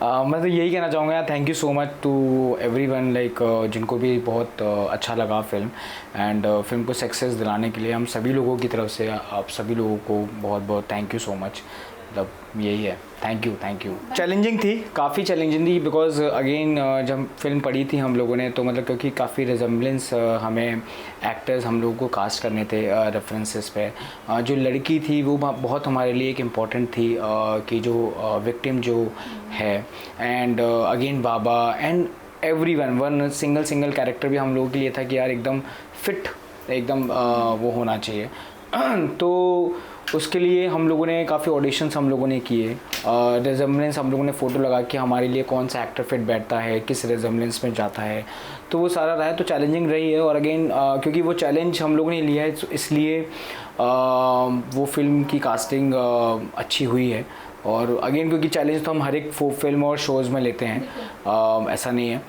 मैं तो यही कहना चाहूँगा यार, thank you so much to everyone, like जिनको भी बहुत अच्छा लगा फिल्म, एंड फिल्म को सक्सेस दिलाने के लिए हम सभी लोगों की तरफ से आप सभी लोगों को बहुत बहुत थैंक यू सो मच। मतलब यही है, थैंक यू। चैलेंजिंग थी, काफ़ी चैलेंजिंग थी, बिकॉज अगेन जब फिल्म पढ़ी थी हम लोगों ने तो मतलब क्योंकि काफ़ी रिजेम्बलेंस हमें एक्टर्स हम लोगों को कास्ट करने थे रेफरेंसेस पे। जो लड़की थी वो बहुत हमारे लिए एक इम्पॉर्टेंट थी कि जो विक्टिम जो है, and again Baba and one single character भी हम लोगों के लिए था कि यार एकदम फिट, एकदम वो होना चाहिए। तो उसके लिए हम लोगों ने काफ़ी ऑडिशंस हम लोगों ने किए, रिजेम्बलेंस हम लोगों ने फ़ोटो लगा कि हमारे लिए कौन सा एक्टर फिट बैठता है, किस रिजेम्बलेंस में जाता है, तो वो सारा रहा है। तो चैलेंजिंग रही है, और अगेन क्योंकि वो चैलेंज हम लोगों ने लिया है इसलिए वो फिल्म की कास्टिंग अच्छी हुई है। और अगेन क्योंकि चैलेंज तो हम हर एक फिल्म और शोज़ में लेते हैं, ऐसा नहीं है,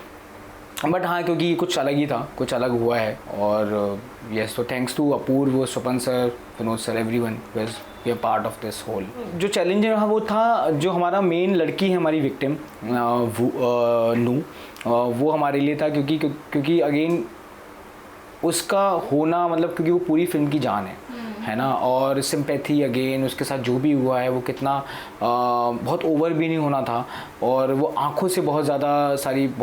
बट हाँ क्योंकि कुछ अलग ही था, कुछ अलग हुआ है। और यस, तो thanks to Apurva, Swapan sir, Vinod sir, everyone was we are part of this whole. जो चैलेंज रहा वो था, जो हमारा मेन लड़की है हमारी विक्टिम नू, वो हमारे लिए था क्योंकि अगेन उसका होना मतलब क्योंकि वो पूरी फिल्म की जान है ना, और सिंपैथी अगेन उसके साथ जो भी हुआ है वो कितना बहुत ओवर भी नहीं होना था, और वो आंखों से बहुत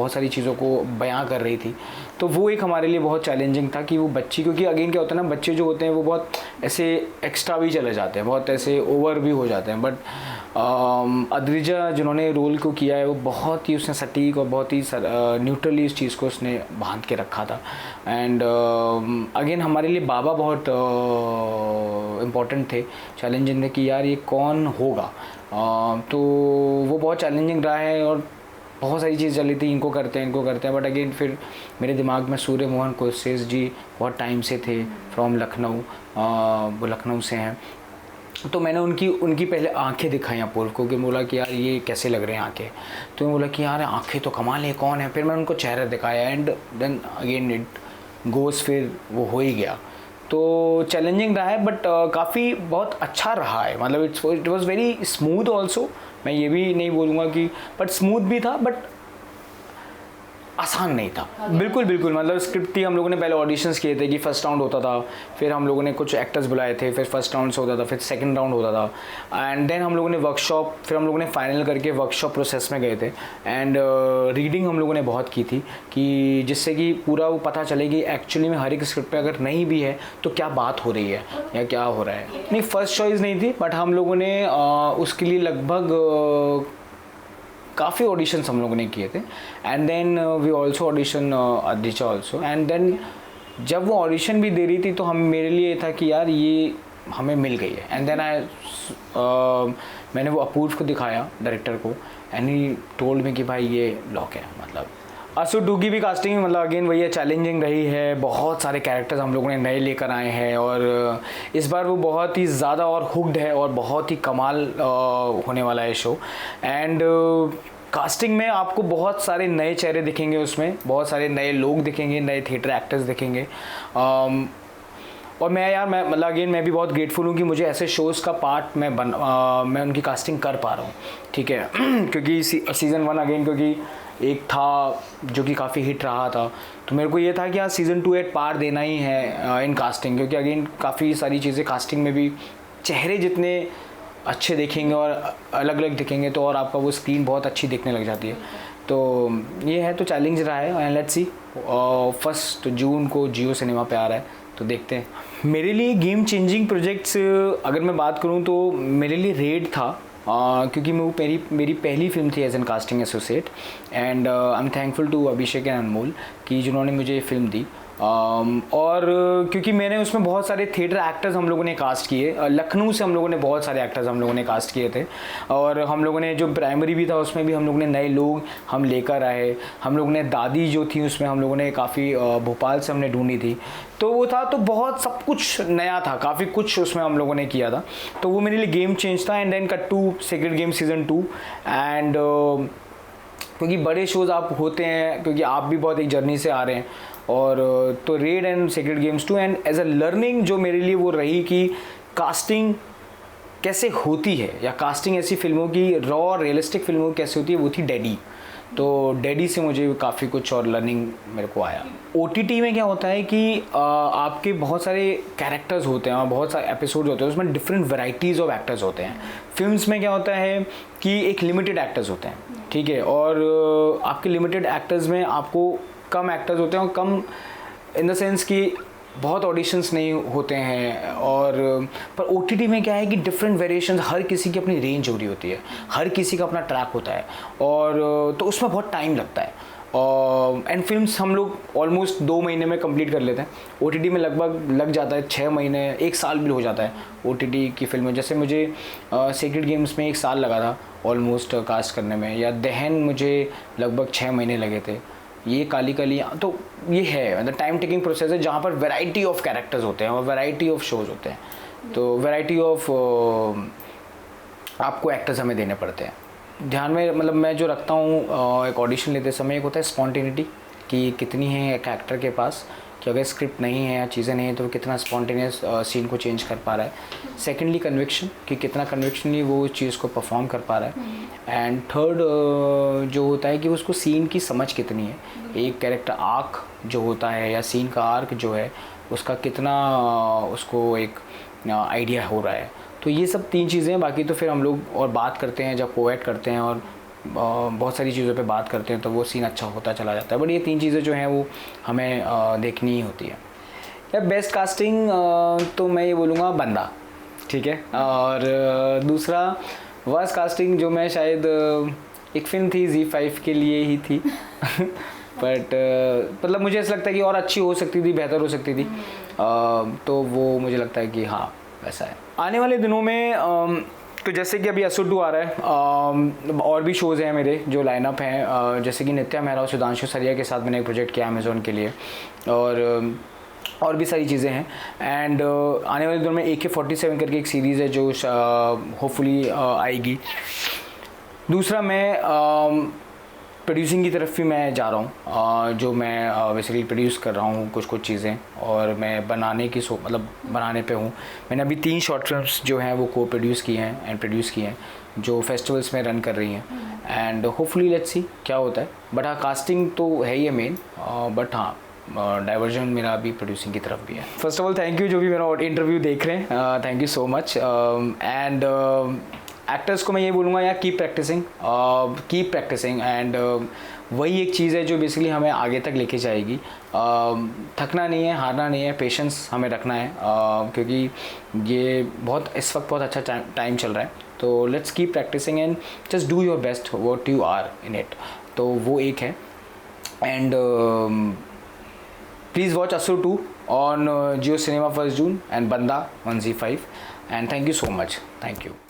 सारी चीज़ों को बयां कर रही थी। तो वो एक हमारे लिए बहुत चैलेंजिंग था कि वो बच्ची, क्योंकि अगेन क्या होता है ना, बच्चे जो होते हैं वो बहुत ऐसे एक्स्ट्रा भी चले जाते हैं, बहुत ऐसे ओवर भी हो जाते हैं, बट अद्रिजा जिन्होंने रोल को किया है वो बहुत ही उसने सटीक और बहुत ही न्यूट्रली इस चीज़ को उसने बांध के रखा था। एंड अगेन हमारे लिए बाबा बहुत इम्पॉर्टेंट थे, चैलेंजिंग थे कि यार ये कौन होगा। तो वो बहुत चैलेंजिंग रहा है, और बहुत सारी चीज़ चली थी, इनको करते हैं, बट अगेन फिर मेरे दिमाग में सूर्य मोहन कोसेस जी बहुत टाइम से थे, फ्रॉम लखनऊ, वो लखनऊ से हैं। तो मैंने उनकी पहले आंखें दिखाई अपूर्व को, कि बोला कि यार ये कैसे लग रहे हैं आंखें, तो मैं बोला कि यार आंखें तो कमाल है, कौन है। फिर मैंने उनको चेहरा दिखाया, and then again it goes, फिर वो हो ही गया। तो चैलेंजिंग रहा है, बट काफ़ी बहुत अच्छा रहा है, मतलब it was very smooth also. मैं ये भी नहीं बोलूँगा कि, बट स्मूथ भी था, बट आसान नहीं था। बिल्कुल मतलब स्क्रिप्ट थी, हम लोगों ने पहले ऑडिशंस किए थे कि फर्स्ट राउंड होता था, फिर हम लोगों ने कुछ एक्टर्स बुलाए थे, फिर फर्स्ट राउंड से होता था, फिर सेकंड राउंड होता था, एंड देन हम लोगों ने वर्कशॉप, फिर हम लोगों ने फाइनल करके वर्कशॉप प्रोसेस में गए थे। एंड रीडिंग हम लोगों ने बहुत की थी, कि जिससे कि पूरा वो पता चले कि एक्चुअली में हर एक स्क्रिप्ट पे अगर नहीं भी है तो क्या बात हो रही है या क्या हो रहा है। नहीं, फर्स्ट चॉइस नहीं थी, बट हम लोगों ने उसके लिए लगभग काफ़ी ऑडिशंस हम लोगों ने किए थे, and then we also audition Adrija also. And then जब वो ऑडिशन भी दे रही थी तो मेरे लिए था कि यार ये हमें मिल गई है। एंड देन मैंने वो अपूर्व को दिखाया, डायरेक्टर को, एंड ही टोल्ड में कि भाई ये लॉक है। मतलब असु 2 की भी कास्टिंग मतलब अगेन वही है, चैलेंजिंग रही है, बहुत सारे कैरेक्टर्स हम लोगों ने नए लेकर आए हैं, और इस बार वो बहुत ही ज़्यादा और हुक्ड है, और बहुत ही कमाल होने वाला है शो। एंड कास्टिंग में आपको बहुत सारे नए चेहरे दिखेंगे, उसमें बहुत सारे नए लोग दिखेंगे, नए थिएटर एक्टर्स दिखेंगे। और मैं मतलब अगेन मैं भी बहुत ग्रेटफुल हूँ कि मुझे ऐसे शोज़ का पार्ट मैं उनकी कास्टिंग कर पा रहा हूँ, ठीक है। क्योंकि सीज़न 1 अगेन क्योंकि एक था जो कि काफ़ी हिट रहा था, तो मेरे को ये था कि हाँ सीज़न 2 एक पार्ट देना ही है इन कास्टिंग, क्योंकि अगेन काफ़ी सारी चीज़ें कास्टिंग में भी चेहरे जितने अच्छे दिखेंगे और अलग अलग दिखेंगे तो और आपका वो स्क्रीन बहुत अच्छी दिखने लग जाती है। तो ये है, तो चैलेंज रहा है, एंड लेट्स सी 1 जून को जियो सिनेमा पे आ रहा है, तो देखते हैं। मेरे लिए गेम चेंजिंग प्रोजेक्ट्स अगर मैं बात करूं तो मेरे लिए रेड था, क्योंकि वो मेरी पहली फिल्म थी as an casting associate, and I am thankful to Abhishek and Anmol कि जिन्होंने मुझे ये फिल्म दी। और क्योंकि मैंने उसमें बहुत सारे थिएटर एक्टर्स हम लोगों ने कास्ट किए, लखनऊ से हम लोगों ने बहुत सारे एक्टर्स हम लोगों ने कास्ट किए थे, और हम लोगों ने जो प्राइमरी भी था उसमें भी हम लोगों ने नए लोग हम लेकर आए। हम लोगों ने दादी जो थी उसमें हम लोगों ने काफ़ी भोपाल से हमने ढूंढी थी, तो वो था, तो बहुत सब कुछ नया था, काफ़ी कुछ उसमें हम लोगों ने किया था, तो वो मेरे लिए गेम चेंज था। And then cut to Sacred Game season 2, and क्योंकि बड़े शोज़ आप होते हैं, क्योंकि आप भी बहुत एक जर्नी से आ रहे हैं, और तो Raid and Sacred Games 2, and as a learning जो मेरे लिए वो रही कि कास्टिंग कैसे होती है, या कास्टिंग ऐसी फिल्मों की, रॉ रियलिस्टिक फिल्मों की कैसे होती है, वो थी डैडी। तो डैडी से मुझे काफ़ी कुछ और लर्निंग मेरे को आया। OTT में क्या होता है कि आपके बहुत सारे कैरेक्टर्स होते हैं और बहुत सारे एपिसोड होते हैं, उसमें डिफरेंट वैराइटीज़ ऑफ एक्टर्स होते हैं। फिल्म्स में क्या होता है कि एक लिमिटेड एक्टर्स होते हैं, ठीक है, और आपके लिमिटेड एक्टर्स में आपको कम एक्टर्स होते हैं, और कम इन द सेंस कि बहुत ऑडिशंस नहीं होते हैं। और पर OTT में क्या है कि डिफरेंट वेरिएशंस, हर किसी की अपनी रेंज हो रही होती है, हर किसी का अपना ट्रैक होता है, और तो उसमें बहुत टाइम लगता है। एंड फिल्म्स हम लोग ऑलमोस्ट 2 महीने में कंप्लीट कर लेते हैं। OTT में लगभग लग जाता है 6 महीने, 1 साल भी हो जाता है OTT की फिल्म में। जैसे मुझे सेक्रेड गेम्स में 1 साल लगा था ऑलमोस्ट कास्ट करने में, या दहन मुझे लगभग 6 महीने लगे थे। ये काली कलियाँ, तो ये है मतलब टाइम टेकिंग प्रोसेस है, जहाँ पर वैरायटी ऑफ कैरेक्टर्स होते हैं और वैरायटी ऑफ शोज़ होते हैं। तो वैरायटी ऑफ आपको एक्टर्स हमें देने पड़ते हैं। ध्यान में मतलब मैं जो रखता हूँ एक ऑडिशन लेते समय, एक होता है स्पॉन्टेनिटी, कि कितनी है एक एक्टर के पास, कि अगर स्क्रिप्ट नहीं है या चीज़ें नहीं है तो वो कितना स्पॉन्टेनियस सीन को चेंज कर पा रहा है। सेकेंडली कन्विक्शन, कि कितना कन्विक्शनली वो उस चीज़ को परफॉर्म कर पा रहा है। एंड थर्ड जो होता है कि उसको सीन की समझ कितनी है, एक कैरेक्टर आर्क जो होता है या सीन का आर्क जो है उसका कितना उसको एक आइडिया हो रहा है। तो ये सब 3 चीज़ें हैं। बाकी तो फिर हम लोग और बात करते हैं, जब कोएड करते हैं और बहुत सारी चीज़ों पे बात करते हैं तो वो सीन अच्छा होता चला जाता है। बट ये 3 चीज़ें जो हैं वो हमें देखनी ही होती है। या बेस्ट कास्टिंग तो मैं ये बोलूँगा बंदा, ठीक है। और दूसरा वर्स्ट कास्टिंग जो मैं शायद एक फिल्म थी ZEE5 के लिए ही थी बट मतलब मुझे ऐसा लगता है कि और अच्छी हो सकती थी, बेहतर हो सकती थी। तो वो मुझे लगता है कि हाँ वैसा है। आने वाले दिनों में तो जैसे कि अभी SO2 आ रहा है, और भी शोज़ हैं मेरे जो लाइनअप हैं, जैसे कि नित्या मेहरा और सुधांशु सरिया के साथ मैंने एक प्रोजेक्ट किया अमेज़ॉन के लिए, और भी सारी चीज़ें हैं। एंड आने वाले दिनों में AK-47 करके एक सीरीज़ है जो होपफुली आएगी। दूसरा मैं प्रोड्यूसिंग की तरफ भी मैं जा रहा हूँ, जो मैं बेसिकली प्रोड्यूस कर रहा हूँ कुछ चीज़ें, और मैं बनाने की मतलब बनाने पे हूँ। मैंने अभी 3 शॉर्ट फिल्म्स जो हैं वो को प्रोड्यूस किए हैं एंड प्रोड्यूस किए हैं, जो फेस्टिवल्स में रन कर रही हैं। एंड होपफुली लेट्स सी क्या होता है। बट हाँ, कास्टिंग तो है ही है मेन, बट हाँ डाइवर्जन मेरा अभी प्रोड्यूसिंग की तरफ भी है। First of all thank you जो भी मेरा इंटरव्यू देख रहे हैं, thank you so much. And actors को मैं ये बोलूँगा यार कीप प्रैक्टिसिंग एंड वही एक चीज़ है जो बेसिकली हमें आगे तक लेके जाएगी। थकना नहीं है, हारना नहीं है, पेशेंस हमें रखना है, क्योंकि ये इस वक्त बहुत अच्छा टाइम चल रहा है। तो let's keep practising and just do your best what you are in it. तो वो एक है। एंड प्लीज़ वॉच ASUR 2 ऑन Jio Cinema 1st June and Banda on ZEE5, and thank you so much. Thank you.